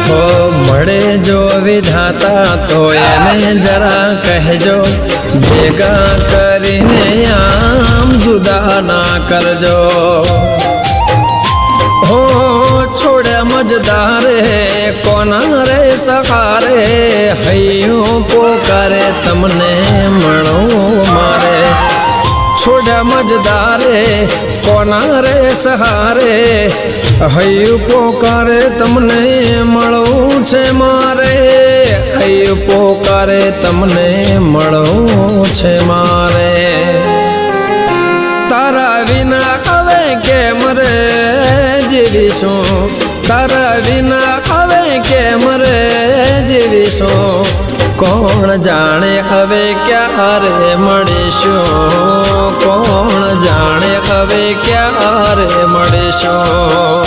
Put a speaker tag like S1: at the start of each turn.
S1: हो મળે જો વિધાતા તો એને જરા કહેજો ભેગા કરીને આમ જુદા ના કરજો हो छोड़े मजदारे कोना रे सहारे हयो पोकारे तमने मणो मारे छोड़े मजदारे कोना रे सहारे हयो पोकारे तमने मळो छे मारे हयो पोकारे तमने मळो छे मारे तारा विना હવે કેમ રે જીવીશું તારા વિના હવે કેમ રે જીવીશું કોણ જાણે હવે ક્યારે મળીશું કોણ જાણે હવે ક્યારે મળીશું